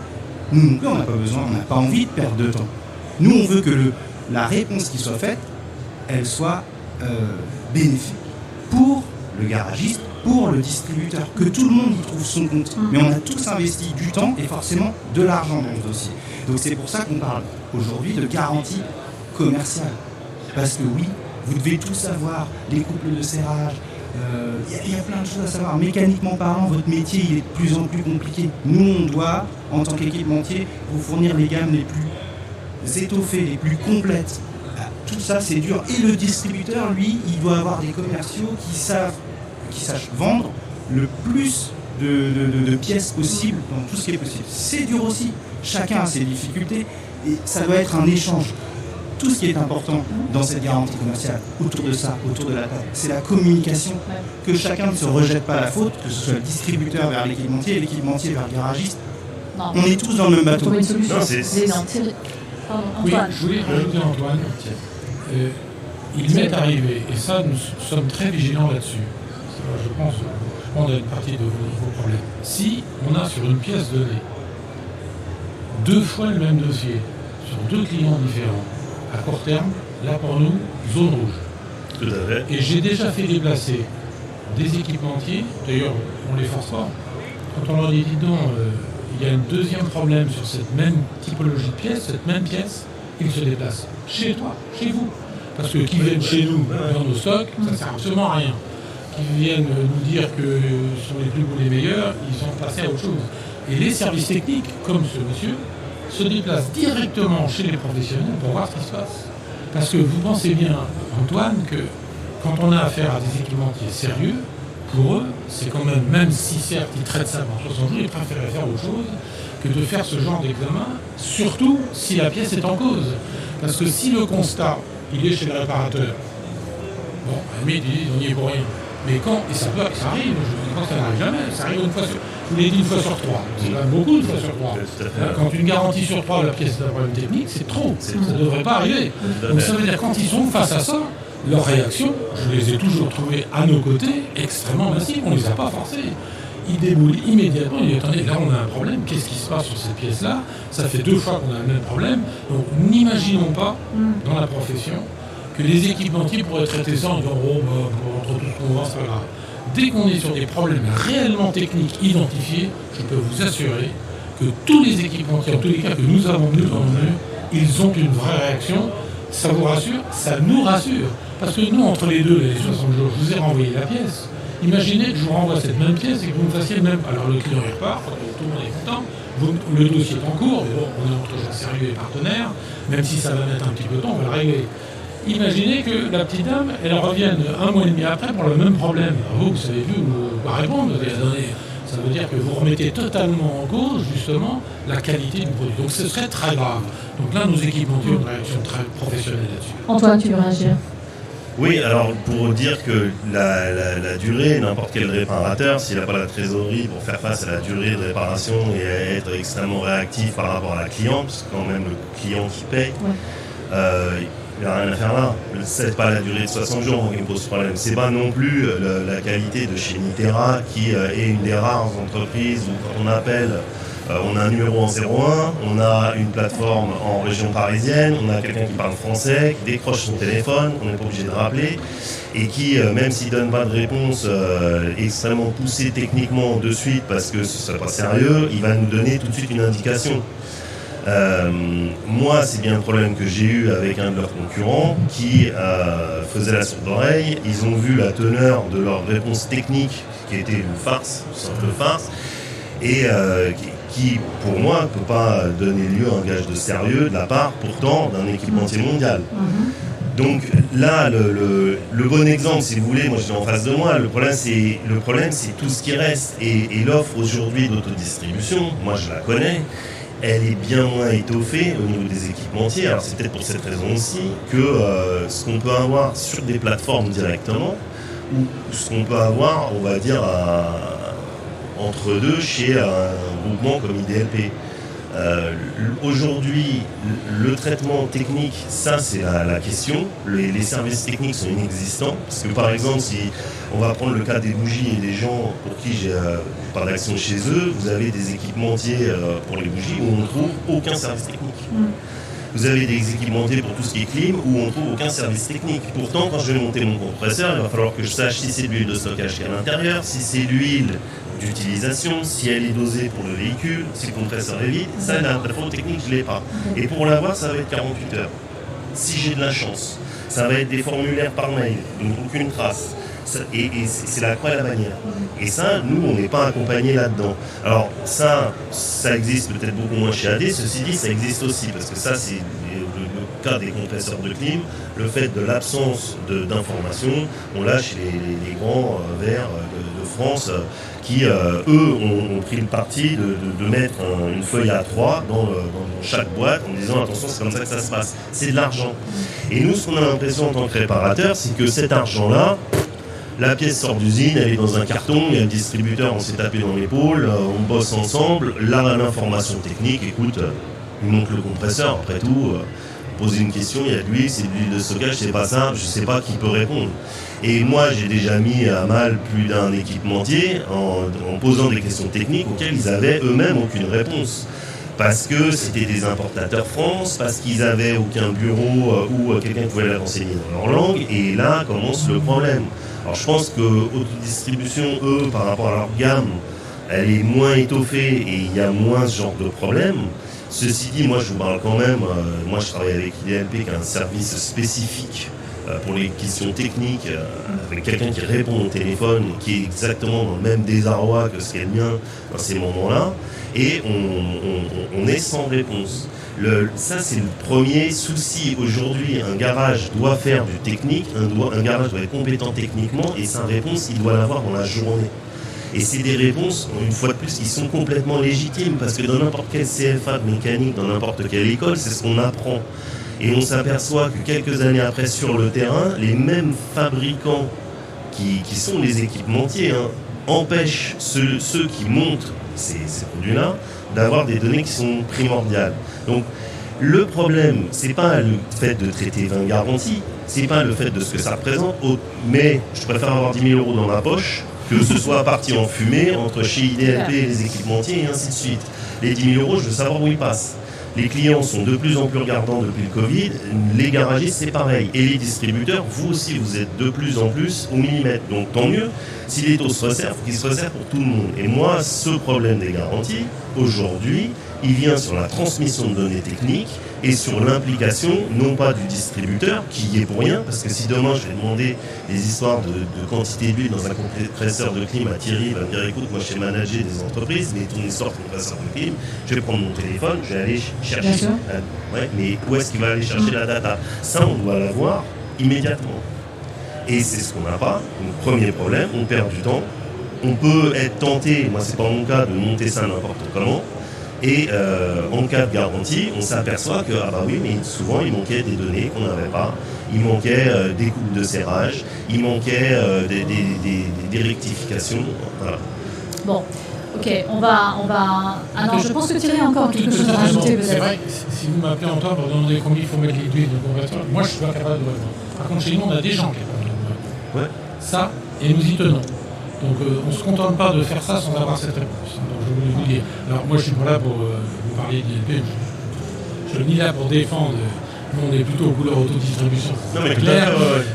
Nous non plus, on n'a pas besoin, on n'a pas envie de perdre de temps. Nous, on veut que la réponse qui soit faite, elle soit bénéfique pour le garagiste, pour le distributeur, que tout le monde y trouve son compte. Mais on a tous investi du temps et forcément de l'argent dans ce dossier. Donc c'est pour ça qu'on parle aujourd'hui de garantie commerciale. Parce que oui, vous devez tout savoir, les couples de serrage, il y a plein de choses à savoir. Mécaniquement parlant, votre métier il est de plus en plus compliqué. Nous, on doit, en tant qu'équipementier, vous fournir les gammes les plus étoffées, les plus complètes. Tout ça, c'est dur. Et le distributeur, lui, il doit avoir des commerciaux qui sachent vendre le plus de pièces possibles dans tout ce qui est possible. C'est dur aussi. Chacun a ses difficultés et ça doit être un échange. Tout ce qui est important dans cette garantie commerciale, autour de ça, autour de la table, c'est la communication. Que chacun ne se rejette pas la faute, que ce soit le distributeur vers l'équipementier et l'équipementier vers le garagiste. Non. On est tous dans le même bateau. Non, c'est... Pardon, oui, je voulais rajouter Antoine. Il m'est arrivé, et ça nous sommes très vigilants là-dessus. Je pense répondre à une partie de vos problèmes. Si on a sur une pièce donnée 2 fois le même dossier sur 2 clients différents, à court terme, là pour nous, zone rouge. Tout à fait. Et j'ai déjà fait déplacer des équipementiers, d'ailleurs on les force pas, quand on leur dit donc, il y a un deuxième problème sur cette même typologie de pièce, cette même pièce, ils se déplacent chez toi, chez vous. Parce que qu'ils viennent chez nous dans nos stocks, ça ne sert absolument à rien. Qu'ils viennent nous dire que ce sont les plus beaux, les meilleurs, ils sont passés à autre chose. Et les services techniques, comme ce monsieur, se déplacent directement chez les professionnels pour voir ce qui se passe. Parce que vous pensez bien, Antoine, que quand on a affaire à des équipementiers sérieux, pour eux, c'est quand même si certes ils traitent ça pendant 60 jours, ils préfèrent faire autre chose que de faire ce genre d'examen, surtout si la pièce est en cause. Parce que si le constat, il est chez le réparateur, bon, à la limite, ils disent on n'y est pour rien. Mais quand, et ça arrive, quand ça n'arrive jamais, ça arrive une fois sur, je vous l'ai dit, une fois sur 3. C'est quand même beaucoup une fois sur 3. Quand une garantie sur 3, la pièce d'un problème technique, c'est trop. Ça ne devrait pas arriver. Donc ça veut dire quand ils sont face à ça, leur réaction, je les ai toujours trouvées à nos côtés extrêmement massives, on ne les a pas forcés. Ils déboulent immédiatement, ils disent attendez, là on a un problème, qu'est-ce qui se passe sur cette pièce-là? Ça fait 2 fois qu'on a le même problème. Donc n'imaginons pas, dans la profession, que les équipementiers pourraient traiter ça en disant entre tout ce qu'on voit, c'est pas grave. Dès qu'on est sur des problèmes réellement techniques identifiés, je peux vous assurer que tous les équipementiers, en tous les cas que nous avons vus, ils ont une vraie réaction. Ça vous rassure, ça nous rassure. Parce que nous, entre les deux, les 60 jours, je vous ai renvoyé la pièce. Imaginez que je vous renvoie cette même pièce et que vous me fassiez le même. Alors le client il repart, tout le monde est content. Le dossier est en cours, mais bon, on est entre gens sérieux et partenaires, même si ça va mettre un petit peu de temps, on va le régler. Imaginez que la petite dame, elle revienne 1 mois et demi après pour le même problème. Vous savez plus quoi répondre, ça veut dire que vous remettez totalement en cause, justement, la qualité du produit. Donc ce serait très grave. Donc là, nos équipementiers ont une réaction très professionnelle là-dessus. Antoine, tu veux réagir ? Oui, alors pour dire que la durée, n'importe quel réparateur, s'il n'a pas la trésorerie pour faire face à la durée de réparation et à être extrêmement réactif par rapport à la cliente, parce que quand même le client qui paye, il n'y a rien à faire là. C'est pas la durée de 60 jours qui me pose problème. C'est pas non plus la qualité de chez Nitera qui est une des rares entreprises où quand on appelle, on a un numéro en 01, on a une plateforme en région parisienne, on a quelqu'un qui parle français, qui décroche son téléphone, on n'est pas obligé de rappeler, et qui, même s'il ne donne pas de réponse extrêmement poussée techniquement de suite parce que ce n'est pas sérieux, il va nous donner tout de suite une indication. Moi, c'est bien le problème que j'ai eu avec un de leurs concurrents qui faisait la sourde oreille. Ils ont vu la teneur de leur réponse technique qui était une farce, une simple farce, et qui, pour moi, ne peut pas donner lieu à un gage de sérieux de la part, pourtant, d'un équipementier mondial. Donc là, le bon exemple, si vous voulez, moi je suis en face de moi, le problème c'est tout ce qui reste. Et l'offre aujourd'hui d'autodistribution, moi je la connais, elle est bien moins étoffée au niveau des équipementiers. Alors c'est peut-être pour cette raison aussi que ce qu'on peut avoir sur des plateformes directement, ou ce qu'on peut avoir, on va dire, entre deux chez un groupement comme IDLP. Aujourd'hui, le traitement technique, ça c'est la question. Les services techniques sont inexistants. Parce que par exemple, si on va prendre le cas des bougies et des gens pour qui j'ai pas d'action chez eux, vous avez des équipementiers pour les bougies où on ne trouve aucun service technique. Vous avez des équipementiers pour tout ce qui est clim où on ne trouve aucun service technique. Pourtant, quand je vais monter mon compresseur, il va falloir que je sache si c'est de l'huile de stockage qui est à l'intérieur, si c'est l'huile d'utilisation, si elle est dosée pour le véhicule, si le compresseur est vide. Ça, l'info technique, je ne l'ai pas. Et pour l'avoir, ça va être 48 heures. Si j'ai de la chance, ça va être des formulaires par mail, donc aucune trace. Et c'est la croix et la bannière. Et ça, nous, on n'est pas accompagnés là-dedans. Alors ça existe peut-être beaucoup moins chez AD, ceci dit, ça existe aussi, parce que ça, c'est le cas des compresseurs de clim, le fait de l'absence d'information, on l'a chez les grands verts de France, qui, eux, ont pris le parti de mettre une feuille A3 dans chaque boîte en disant attention, c'est comme ça que ça se passe. C'est de l'argent. Et nous, ce qu'on a l'impression en tant que réparateur, c'est que cet argent-là, la pièce sort d'usine, elle est dans un carton, il y a le distributeur, on s'est tapé dans l'épaule, on bosse ensemble. Là, l'information technique, écoute, il manque le compresseur, après tout, poser une question, il y a de l'huile, c'est de l'huile de stockage, c'est pas ça, je sais pas qui peut répondre. Et moi, j'ai déjà mis à mal plus d'un équipementier en posant des questions techniques auxquelles ils avaient eux-mêmes aucune réponse. Parce que c'était des importateurs France, parce qu'ils n'avaient aucun bureau où quelqu'un pouvait les renseigner dans leur langue, et là commence le problème. Alors je pense que l'autodistribution, eux, par rapport à leur gamme, elle est moins étoffée et il y a moins ce genre de problème. Ceci dit, moi je vous parle quand même, moi je travaille avec IDLP qui a un service spécifique pour les questions techniques, avec quelqu'un qui répond au téléphone, qui est exactement dans le même désarroi que ce qu'est le mien dans ces moments-là, et on est sans réponse. Ça, c'est le premier souci. Aujourd'hui, un garage doit faire du technique, un garage doit être compétent techniquement, et sa réponse, il doit l'avoir dans la journée. Et c'est des réponses, une fois de plus, qui sont complètement légitimes, parce que dans n'importe quel CFA de mécanique, dans n'importe quelle école, c'est ce qu'on apprend. Et on s'aperçoit que quelques années après, sur le terrain, les mêmes fabricants qui sont les équipementiers empêchent ceux qui montent ces produits-là d'avoir des données qui sont primordiales. Donc le problème, c'est pas le fait de traiter 20 garanties, c'est pas le fait de ce que ça représente, mais je préfère avoir 10 000 € dans ma poche que ce soit parti en fumée entre chez IDLP et les équipementiers et ainsi de suite. Les 10 000 €, je veux savoir où ils passent. Les clients sont de plus en plus regardants depuis le Covid, les garagistes c'est pareil, et les distributeurs, vous aussi vous êtes de plus en plus au millimètre, donc tant mieux, si les taux se resserrent, il faut qu'ils se resserrent pour tout le monde. Et moi, ce problème des garanties, aujourd'hui, il vient sur la transmission de données techniques et sur l'implication, non pas du distributeur, qui y est pour rien, parce que si demain je vais demander des histoires de quantité d'huile dans un compresseur de clim à Thierry, il va me dire écoute, moi je sais manager des entreprises, mais ton histoire de compresseur de clim, je vais prendre mon téléphone, je vais aller chercher. Mais où est-ce qu'il va aller chercher la data? Ça, on doit l'avoir immédiatement. Et c'est ce qu'on n'a pas. Donc, premier problème, on perd du temps. On peut être tenté, moi c'est pas mon cas, de monter ça n'importe comment. Et en cas de garantie, on s'aperçoit que, mais souvent il manquait des données qu'on n'avait pas, il manquait des coupes de serrage, il manquait des rectifications. Voilà. Bon, ok, on va... Ah non, je pense que Thierry a encore quelque chose à rajouter. C'est vrai que si vous m'appelez Antoine pour demander combien il faut mettre l'huile de conversion, moi je suis pas capable de répondre. Par contre, chez nous, on a des gens capables de répondre. Ouais. Ça, et nous y tenons. Donc on ne se contente pas de faire ça sans avoir cette réponse. Donc je voulais vous dire. Alors moi je suis pas là pour vous parler d'ILP, je suis ni là pour défendre, nous on est plutôt aux couleurs autodistribution. Non mais clair,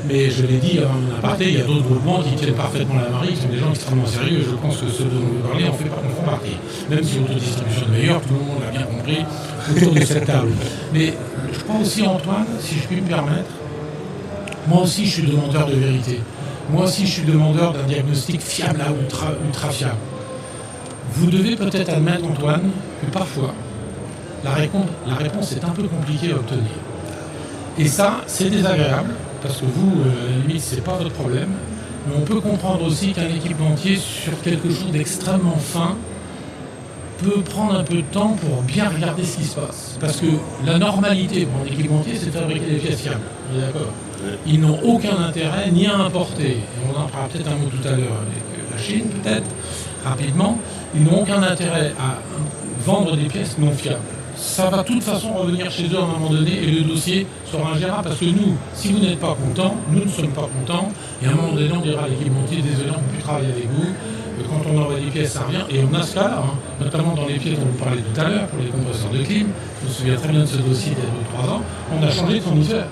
mais je l'ai dit en aparté, il y a d'autres groupements qui tiennent parfaitement la marée, qui sont des gens extrêmement sérieux, et je pense que ceux dont vous parlez en font partie. Même si l'autodistribution est meilleure, tout le monde l'a bien compris autour de cette table. Mais je crois aussi Antoine, si je puis me permettre, moi aussi je suis demandeur de vérité. Moi aussi, je suis demandeur d'un diagnostic fiable à ultra fiable. Vous devez peut-être admettre, Antoine, que parfois, la réponse est un peu compliquée à obtenir. Et ça, c'est désagréable, parce que vous, à la limite, c'est pas votre problème. Mais on peut comprendre aussi qu'un équipementier, sur quelque chose d'extrêmement fin, peut prendre un peu de temps pour bien regarder ce qui se passe. Parce que la normalité pour un équipementier, c'est de fabriquer des pièces fiables. On est d'accord ? Ils n'ont aucun intérêt ni à importer, et on en fera peut-être un mot tout à l'heure avec la Chine, peut-être, rapidement, ils n'ont aucun intérêt à vendre des pièces non fiables. Ça va de toute façon revenir chez eux à un moment donné et le dossier sera ingérable parce que nous, si vous n'êtes pas contents, nous ne sommes pas contents et à un moment donné on dira à l'équipementier, désolé, on ne peut plus travailler avec vous, quand on envoie des pièces ça revient et on a ce cas-là, notamment dans les pièces dont vous parlez tout à l'heure pour les compresseurs de clim, je me souviens très bien de ce dossier d'il y a 2-3 ans, on a changé de fournisseur.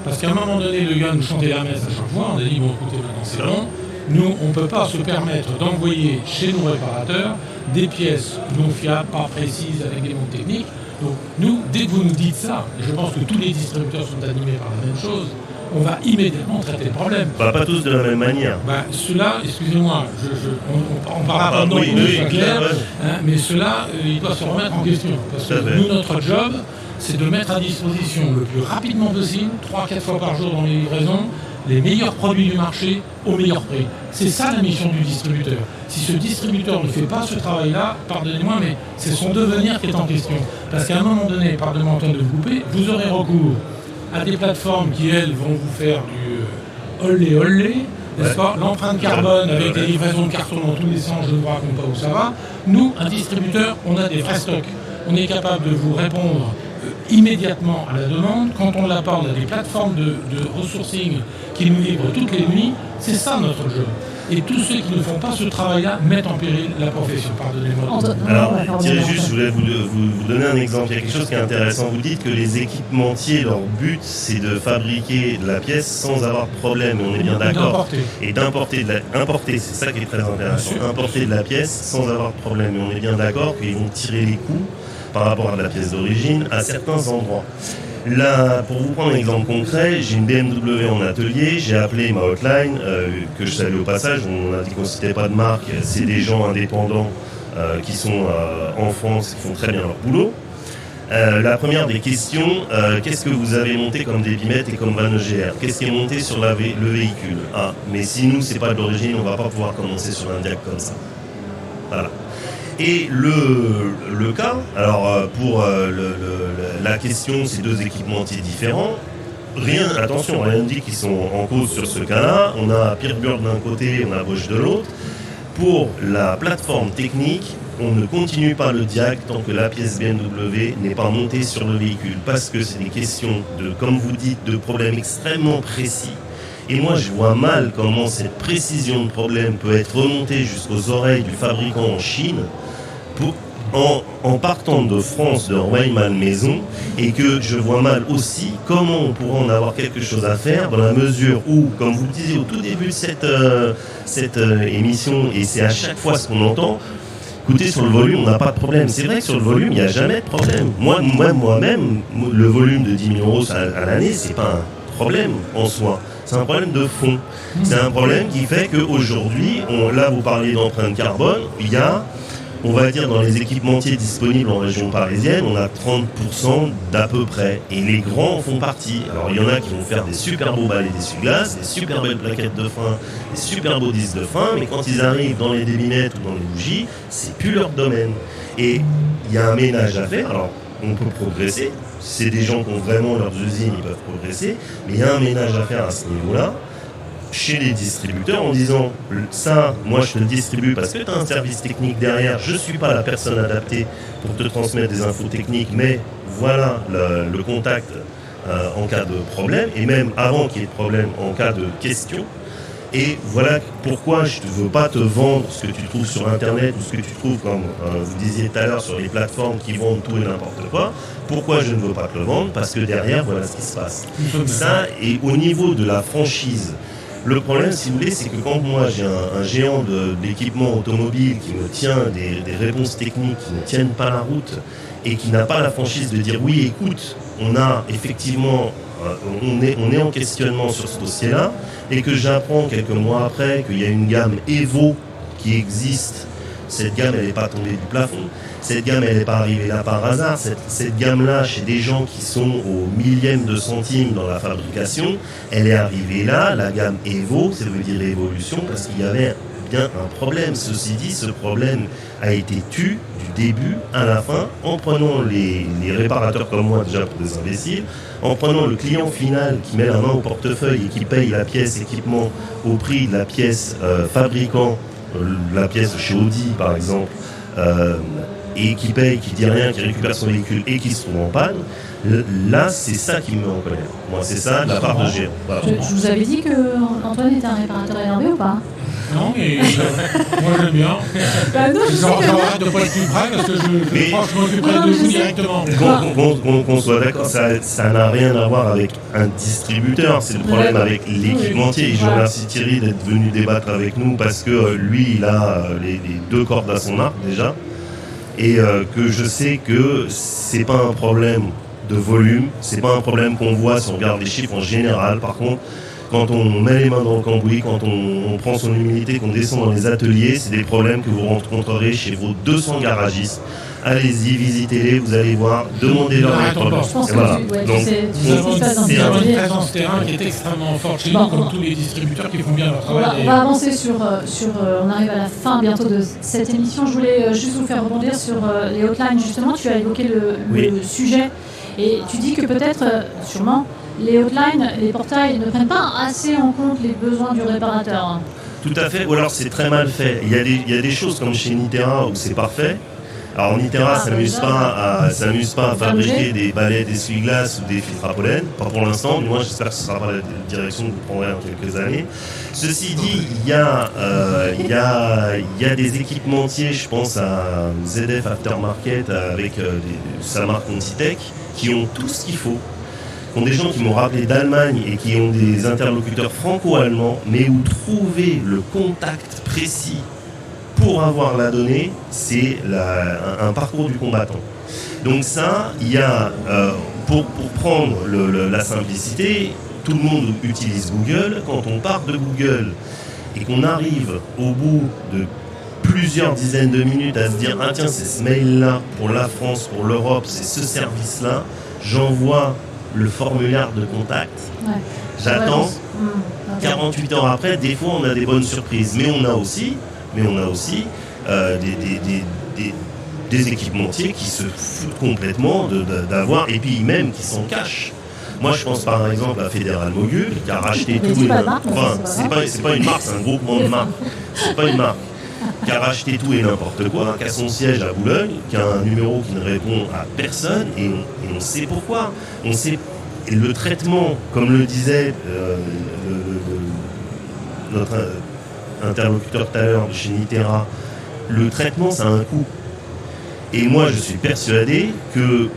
Parce qu'à un moment donné, le gars nous chantait la messe à chaque fois, on a dit, bon écoutez, maintenant c'est long, nous on ne peut pas se permettre d'envoyer chez nos réparateurs des pièces non fiables, pas précises, avec des montes techniques. Donc nous, dès que vous nous dites ça, et je pense que tous les distributeurs sont animés par la même chose, on va immédiatement traiter le problème. Pas tous de la même manière. Ceux-là, excusez-moi, on ne parlera pas de nom pour que ce soit clair, mais ceux-là, ils doivent se remettre en question. Parce que nous, notre job, c'est de mettre à disposition le plus rapidement possible, 3-4 fois par jour dans les livraisons, les meilleurs produits du marché au meilleur prix. C'est ça la mission du distributeur. Si ce distributeur ne fait pas ce travail-là, pardonnez-moi, mais c'est son devenir qui est en question. Parce qu'à un moment donné, pardonnez-moi Antoine de vous couper, vous aurez recours à des plateformes qui, elles, vont vous faire du olé, n'est-ce pas ? L'empreinte carbone avec des livraisons de carton dans tous les sens, je ne vous raconte pas où ça va. Nous, un distributeur, on a des vrais stocks. On est capable de vous répondre immédiatement à la demande. Quand on l'a pas, on a des plateformes de resourcing qui nous livrent toutes les nuits. C'est ça notre jeu. Et tous ceux qui ne font pas ce travail-là mettent en péril la profession. Pardonnez-moi. Alors, Thierry, juste, je voulais vous donner un exemple. Il y a quelque chose qui est intéressant. Vous dites que les équipementiers, leur but, c'est de fabriquer de la pièce sans avoir de problème. Et on est bien d'accord. Et d'importer, c'est ça qui est très intéressant. Importer de la pièce sans avoir de problème. Et on est bien d'accord qu'ils vont tirer les coûts par rapport à la pièce d'origine à certains endroits. Là, pour vous prendre un exemple concret, j'ai une BMW en atelier, j'ai appelé ma hotline, que je salue au passage, on a dit qu'on ne citait pas de marque, c'est des gens indépendants qui sont en France, qui font très bien leur boulot. La première des questions, qu'est-ce que vous avez monté comme débitmètre et comme van EGR ? Qu'est-ce qui est monté sur le véhicule ? Ah, mais si nous, c'est pas de l'origine, on ne va pas pouvoir commencer sur un diag comme ça. Voilà. Et le cas, alors pour la question, c'est deux équipementiers différents. Rien ne dit qu'ils sont en cause sur ce cas-là. On a Peerboard d'un côté, on a Bosch de l'autre. Pour la plateforme technique, on ne continue pas le diag tant que la pièce BMW n'est pas montée sur le véhicule. Parce que c'est des questions, comme vous dites, de problèmes extrêmement précis. Et moi, je vois mal comment cette précision de problème peut être remontée jusqu'aux oreilles du fabricant en Chine en partant de France, de Royman Maison, et que je vois mal aussi comment on pourra en avoir quelque chose à faire dans la mesure où, comme vous le disiez au tout début de cette émission, et c'est à chaque fois ce qu'on entend, écoutez, sur le volume, on n'a pas de problème. C'est vrai que sur le volume, il n'y a jamais de problème. Moi-même, le volume de 10 000 € à l'année, c'est pas un problème en soi. C'est un problème de fond. C'est un problème qui fait qu'aujourd'hui, là vous parliez d'empreinte carbone, il y a, on va dire, dans les équipementiers disponibles en région parisienne, on a 30% d'à peu près. Et les grands en font partie. Alors il y en a qui vont faire des super beaux balais d'essuie-glace, des super belles plaquettes de frein, des super beaux disques de frein, mais quand ils arrivent dans les débinettes ou dans les bougies, c'est plus leur domaine. Et il y a un ménage à faire. Alors on peut progresser. Si c'est des gens qui ont vraiment leurs usines, ils peuvent progresser. Mais il y a un ménage à faire à ce niveau-là, chez les distributeurs, en disant ça, moi je te le distribue parce que tu as un service technique derrière, je ne suis pas la personne adaptée pour te transmettre des infos techniques, mais voilà le contact en cas de problème, et même avant qu'il y ait de problème, en cas de question. Et voilà pourquoi je ne veux pas te vendre ce que tu trouves sur Internet ou ce que tu trouves, comme vous disiez tout à l'heure, sur les plateformes qui vendent tout et n'importe quoi. Pourquoi je ne veux pas te le vendre? Parce que derrière, voilà ce qui se passe. Ça, et au niveau de la franchise, le problème, si vous voulez, c'est que quand moi j'ai un géant d'équipement automobile qui me tient des réponses techniques qui ne tiennent pas la route et qui n'a pas la franchise de dire oui, écoute, on a effectivement... on est en questionnement sur ce dossier-là, et que j'apprends quelques mois après qu'il y a une gamme Evo qui existe. Cette gamme, elle n'est pas tombée du plafond. Cette gamme, elle n'est pas arrivée là par hasard. Cette gamme-là, chez des gens qui sont au millième de centime dans la fabrication, elle est arrivée là, la gamme Evo, ça veut dire évolution, parce qu'il y avait bien un problème. Ceci dit, ce problème a été tu du début à la fin, en prenant les réparateurs comme moi, déjà pour des imbéciles, en prenant le client final qui met la main au portefeuille et qui paye la pièce équipement au prix de la pièce fabricant, la pièce chez Audi par exemple, et qui paye, qui dit rien, qui récupère son véhicule et qui se trouve en panne, là c'est ça qui me met en colère. Moi c'est ça de la part de géant. Voilà. Je vous avais dit qu'Antoine était un réparateur énervé ou pas? Non, mais moi j'aime bien. Non, j'arrête de ne pas être plus près parce que je m'occuperai de vous directement. Qu'on soit d'accord, ça n'a rien à voir avec un distributeur, c'est le problème avec l'équipementier. Et je remercie Thierry d'être venu débattre avec nous parce que lui, il a les deux cordes à son arc déjà. Et que je sais que c'est pas un problème de volume, c'est pas un problème qu'on voit si on regarde les chiffres en général. Par contre, quand on met les mains dans le cambouis, quand on prend son humilité, qu'on descend dans les ateliers, c'est des problèmes que vous rencontrerez chez vos 200 garagistes. Allez-y, visitez-les, vous allez voir, demandez-leur les problèmes. Voilà. C'est une présence terrain qui est extrêmement forte chez nous, comme tous les distributeurs qui font bien leur travail. On va avancer on arrive à la fin bientôt de cette émission. Je voulais juste vous faire rebondir sur les hotlines. Justement, tu as évoqué le sujet et tu dis que peut-être, sûrement, les hotlines, les portails ne prennent pas assez en compte les besoins du réparateur. Tout à fait, ou alors c'est très mal fait. Il y a des choses comme chez Nitera où c'est parfait. Alors Nitera s'amuse pas à fabriquer des balais d'essuie-glace ou des filtres à pollen, pas pour l'instant, du moins j'espère que ce ne sera pas la direction que vous prendrez dans quelques années. Ceci dit, il y a des équipementiers, je pense à ZF Aftermarket avec sa marque Antitech, qui ont tout ce qu'il faut. Qui ont des gens qui m'ont rappelé d'Allemagne et qui ont des interlocuteurs franco-allemands, mais où trouver le contact précis pour avoir la donnée, c'est un parcours du combattant. Donc ça, il y a, pour prendre la simplicité, tout le monde utilise Google. Quand on part de Google et qu'on arrive au bout de plusieurs dizaines de minutes à se dire « Ah tiens, c'est ce mail-là pour la France, pour l'Europe, c'est ce service-là », j'envoie le formulaire de contact, j'attends, 48 heures après, des fois on a des bonnes surprises, mais on a aussi des équipementiers qui se foutent complètement d'avoir, et puis même qui s'en cachent. Moi je pense par exemple à Fédéral Mogul qui a racheté tout c'est pas une marque, c'est un groupement de marques, c'est pas une marque, qui a racheté tout et n'importe quoi, qui a son siège à Boulogne, qui a un numéro qui ne répond à personne, et on sait pourquoi. On sait, et le traitement, comme le disait notre interlocuteur tout à l'heure de chez Nitera, le traitement ça a un coût. Et moi je suis persuadé que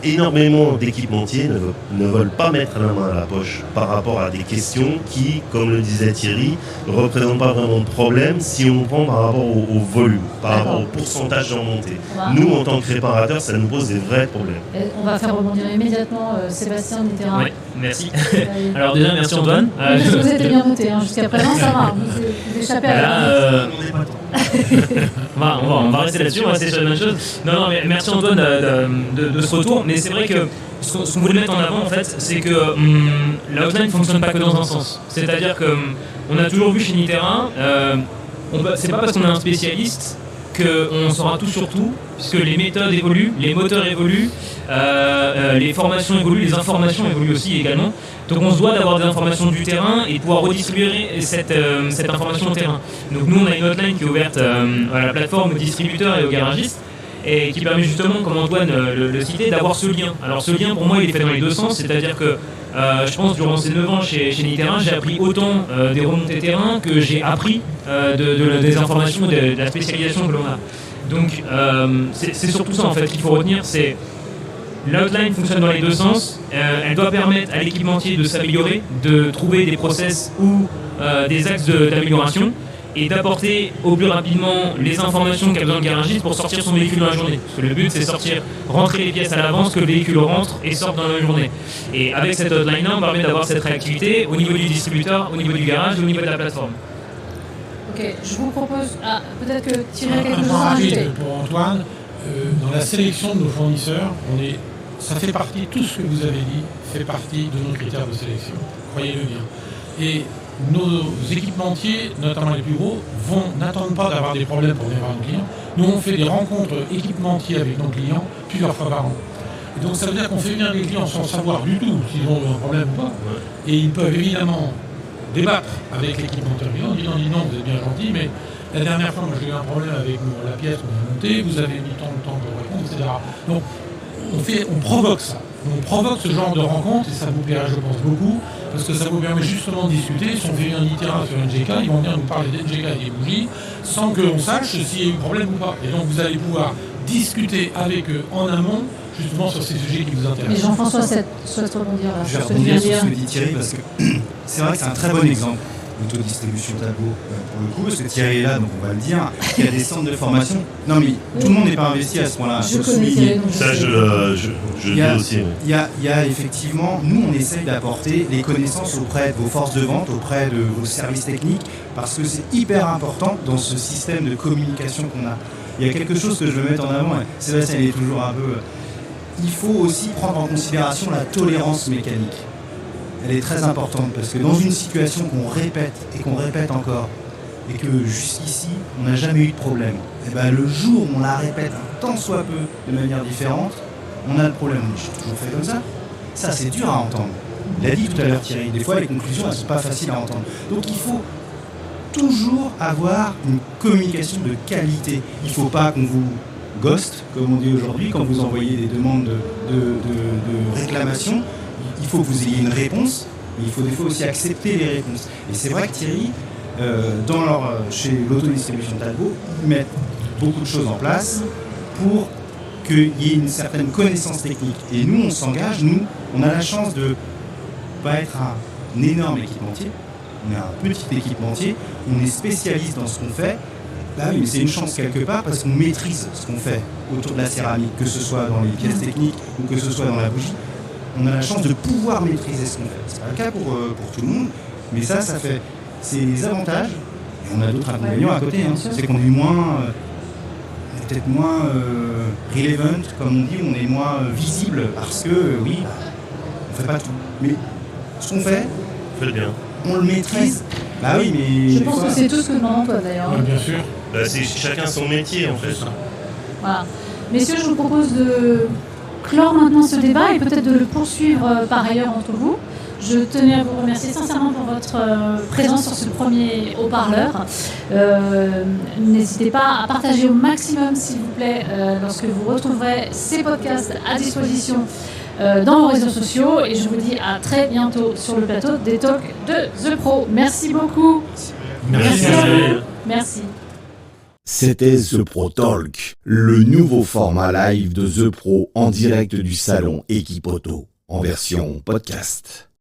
énormément d'équipementiers ne veulent pas mettre la main à la poche par rapport à des questions qui, comme le disait Thierry, ne représentent pas vraiment de problème si on prend par rapport au volume, par rapport au pourcentage de remontée. Nous, en tant que réparateurs, ça nous pose des vrais problèmes. Et on va faire rebondir immédiatement Sébastien Mitterrand. Oui, merci. Alors déjà, merci Antoine. Vous êtes bien noté, jusqu'à présent, ça va. Vous échappez à la on va rester là-dessus, on va rester sur la même chose. Non, mais merci Antoine de ce retour. Mais c'est vrai que ce qu'on voulait mettre en avant, en fait, c'est que l'outline ne fonctionne pas que dans un sens. C'est-à-dire qu'on a toujours vu chez Niterra, c'est pas parce qu'on est un spécialiste qu'on saura tout sur tout, puisque les méthodes évoluent, les moteurs évoluent, les formations évoluent, les informations évoluent aussi également. Donc on se doit d'avoir des informations du terrain et de pouvoir redistribuer cette information au terrain. Donc nous on a une hotline qui est ouverte à la plateforme, aux distributeurs et aux garagistes, et qui permet justement, comme Antoine le citait, d'avoir ce lien. Alors ce lien pour moi il est fait dans les deux sens, c'est-à-dire que je pense durant ces 9 ans chez Niterra, j'ai appris autant des remontées terrain que j'ai appris des informations, de la spécialisation que l'on a. Donc c'est surtout ça en fait qu'il faut retenir, c'est l'outline fonctionne dans les deux sens, elle doit permettre à l'équipementier de s'améliorer, de trouver des process ou des axes d'amélioration et d'apporter au plus rapidement les informations qu'a besoin le garagiste pour sortir son véhicule dans la journée. Parce que le but c'est rentrer les pièces à l'avance, que le véhicule rentre et sorte dans la journée. Et avec cette hotline-là, on permet d'avoir cette réactivité au niveau du distributeur, au niveau du garage, au niveau de la plateforme. Ok, je vous propose, peut-être que Thierry a quelque chose à rajouter. Pour Antoine, dans la sélection de nos fournisseurs, ça fait partie, tout ce que vous avez dit, fait partie de nos critères de sélection, croyez-le bien. Et nos équipementiers, notamment les plus gros, n'attendent pas d'avoir des problèmes pour venir voir nos clients. Nous, on fait des rencontres équipementiers avec nos clients plusieurs fois par an. Et donc ça veut dire qu'on fait venir les clients sans savoir du tout s'ils ont un problème ou pas. Et ils peuvent évidemment débattre avec l'équipementier client, en disant non, vous êtes bien gentil, mais la dernière fois, moi j'ai eu un problème avec la pièce qu'on a montée, vous avez mis tant de temps pour répondre, etc. Donc on provoque ça. On provoque ce genre de rencontre et ça vous plairait, je pense, beaucoup, parce que ça vous permet justement de discuter. Si on fait un Niterra sur NGK, ils vont venir nous parler d'NGK et des bougies sans qu'on sache s'il y a eu problème ou pas. Et donc vous allez pouvoir discuter avec eux en amont, justement sur ces sujets qui vous intéressent. Mais Jean-François souhaite rebondir. Je vais rebondir sur ce que dit Thierry, parce que c'est vrai que c'est un très bon exemple. L'autodistribution Talbot pour le coup, parce que Thierry est là, donc on va le dire, il y a des centres de formation. Non mais tout le monde n'est pas investi à ce point-là. Je connais Thierry, donc ça je le dis aussi. Il y a effectivement, nous on essaye d'apporter les connaissances auprès de vos forces de vente, auprès de vos services techniques, parce que c'est hyper important dans ce système de communication qu'on a. Il y a quelque chose que je veux mettre en avant, et Sébastien il est toujours un peu... Il faut aussi prendre en considération la tolérance mécanique. Elle est très importante parce que dans une situation qu'on répète et qu'on répète encore et que jusqu'ici on n'a jamais eu de problème, et ben le jour où on la répète un tant soit peu de manière différente, on a le problème. J'ai toujours fait comme ça. Ça c'est dur à entendre. Il l'a dit tout à l'heure Thierry, des fois les conclusions elles sont pas faciles à entendre. Donc il faut toujours avoir une communication de qualité. Il ne faut pas qu'on vous ghost, comme on dit aujourd'hui, quand vous envoyez des demandes de réclamation. Il faut que vous ayez une réponse, mais il faut des fois aussi accepter les réponses. Et c'est vrai que Thierry, chez l'autodistribution Talbot, ils mettent beaucoup de choses en place pour qu'il y ait une certaine connaissance technique. Et nous, on s'engage, on a la chance de ne pas être un énorme équipementier, on est un petit équipementier, on est spécialiste dans ce qu'on fait. Bah oui, mais c'est une chance quelque part parce qu'on maîtrise ce qu'on fait autour de la céramique, que ce soit dans les pièces techniques ou que ce soit dans la bougie. On a la chance de pouvoir maîtriser ce qu'on fait. C'est pas le cas pour tout le monde, mais ça fait c'est les avantages. Et on a d'autres inconvénients à côté. C'est qu'on est peut-être moins relevant, comme on dit, on est moins visible parce que oui, on fait pas tout. Mais ce qu'on fait, bien. On le maîtrise. Bah oui, mais je pense que c'est tout ce que demande Antoine d'ailleurs. Oui, bien sûr. C'est chacun son métier en fait. Voilà. Messieurs, je vous propose de clore maintenant ce débat et peut-être de le poursuivre par ailleurs entre vous. Je tenais à vous remercier sincèrement pour votre présence sur ce premier haut-parleur. N'hésitez pas à partager au maximum, s'il vous plaît, lorsque vous retrouverez ces podcasts à disposition dans vos réseaux sociaux. Et je vous dis à très bientôt sur le plateau des Talks de The Pro. Merci beaucoup. Merci. Merci. C'était The Pro Talk, le nouveau format live de The Pro en direct du salon Equipoto, en version podcast.